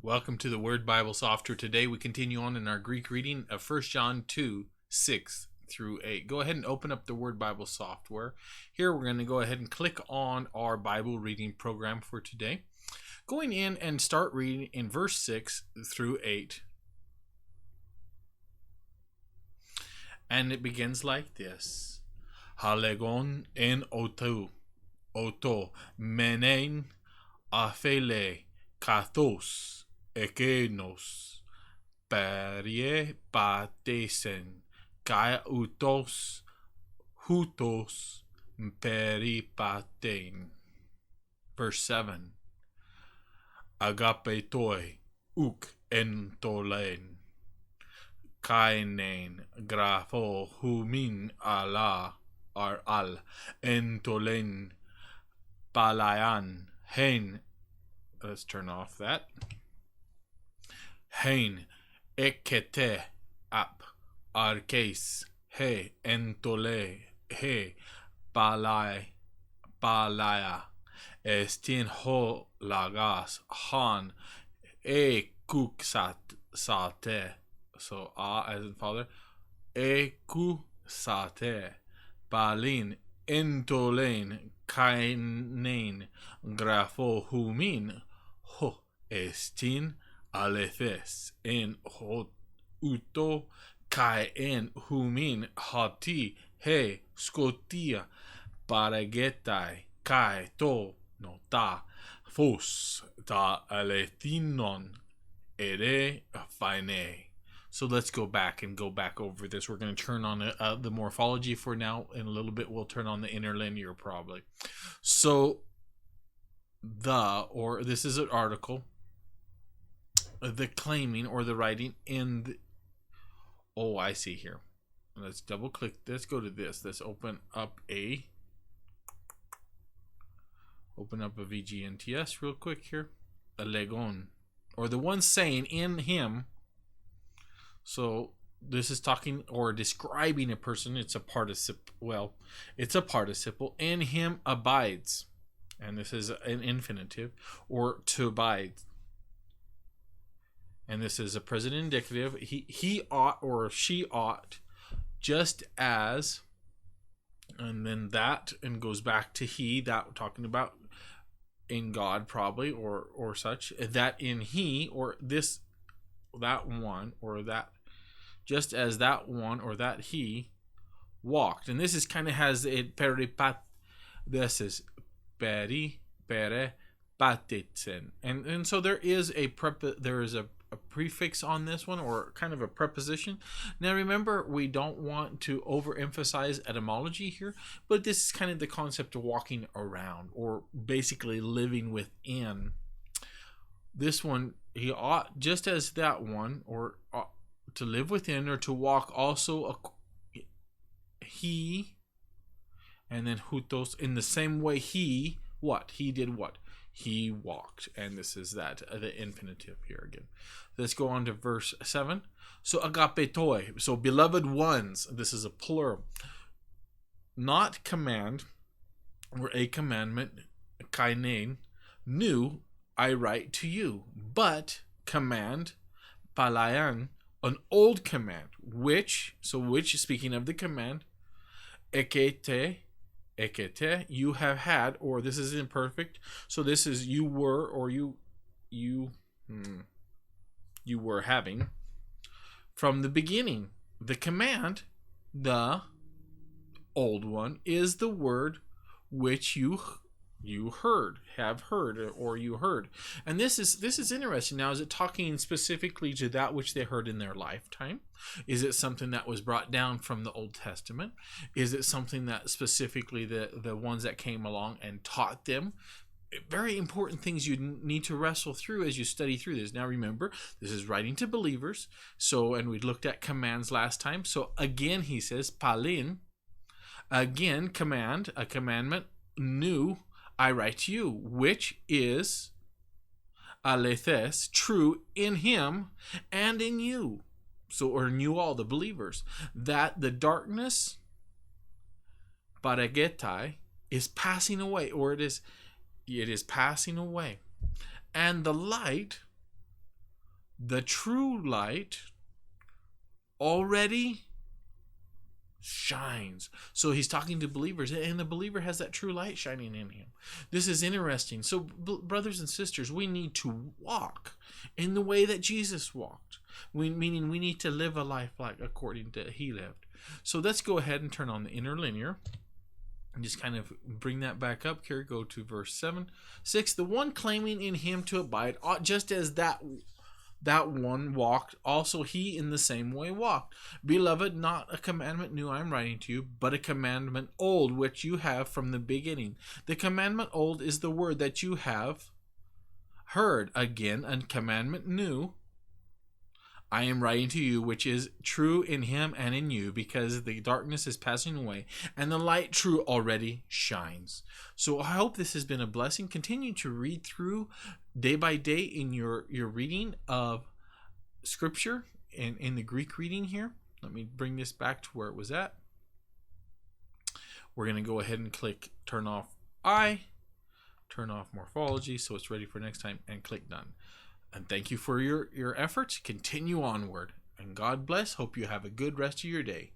Welcome to the Word Bible Software. Today we continue on in our Greek reading of 1 John 2, 6 through 8. Go ahead and open up the Word Bible Software. Here we're going to go ahead and click on our Bible reading program for today. Going in and start reading in verse 6 through 8. And it begins like this. Halegon en oto menen aphele kathos ekenos perie patesen kai utos hutos peripaten. Verse 7. Agapetoi uk entolen kainen grapho humin ala ar al entolen palayan hen. Let's turn off that. Hein ekete ap arkeis he entole he palaya estin ho lagas han e kuksat sate. So as in father, e kusate palin entolen kainen grapho humin ho estin alethes en hot uto kai en humin hati he scotia paragetai kai to nota fos ta alethinon ere fine. So let's go back over this. We're going to turn on the morphology for now. In a little bit, we'll turn on the interlinear probably. So this is an article. The claiming or the writing in the, I see here. Let's double click. Let's go to this. Let's open up a VGNTS real quick here. A legon, or the one saying in him. So this is talking or describing a person. It's a participle. Well, it's a participle. In him abides, and this is an infinitive, or to abide. And this is a present indicative. He ought or she ought, just as, and then that, and goes back to he, that talking about in God probably, or such, that in he, or this, that one, or that, just as that one, or that he walked. And this is kind of has it peripat. This is pere patitsen. And so there is a prefix on this one, or kind of a preposition. Now remember, we don't want to overemphasize etymology here, but this is kind of the concept of walking around, or basically living within. This one, he ought, just as that one, or to live within, or to walk also he, and then hutos, in the same way he did what? He walked. And this is that, the infinitive here again. Let's go on to verse 7. So agapetoi, so beloved ones, this is a plural. Not command, or a commandment, kainen, new, I write to you. But command, palayan, an old command, which, speaking of the command, ekete, you have had, or this is imperfect. So this is you were, or you were having from the beginning. The command, the old one, is the word which you have heard, or you heard. And this is interesting. Now, is it talking specifically to that which they heard in their lifetime? Is it something that was brought down from the Old Testament? Is it something that specifically the ones that came along and taught them? Very important things you need to wrestle through as you study through this. Now remember, this is writing to believers. So, and we looked at commands last time. So again, he says, palin, again, command, a commandment, new, I write to you, which is alethes, true in him and in you. So, or in you all, the believers, that the darkness, paragetai, is passing away, or it is passing away, and the light the true light already shines. So he's talking to believers, and the believer has that true light shining in him. This is interesting. So brothers and sisters, we need to walk in the way that Jesus walked. Meaning we need to live a life like according to he lived. So let's go ahead and turn on the interlinear and just kind of bring that back up here. Go to verse 6. The one claiming in him to abide, just as that one walked, also he in the same way walked. Beloved, not a commandment new I am writing to you, but a commandment old, which you have from the beginning. The commandment old is the word that you have heard. Again, a commandment new I am writing to you, which is true in him and in you, because the darkness is passing away and the light true already shines. So I hope this has been a blessing. Continue to read through day by day in your reading of scripture and in the Greek reading here. Let me bring this back to where it was at. We're going to go ahead and click turn off turn off morphology so it's ready for next time, and click done. And thank you for your efforts. Continue onward. And God bless. Hope you have a good rest of your day.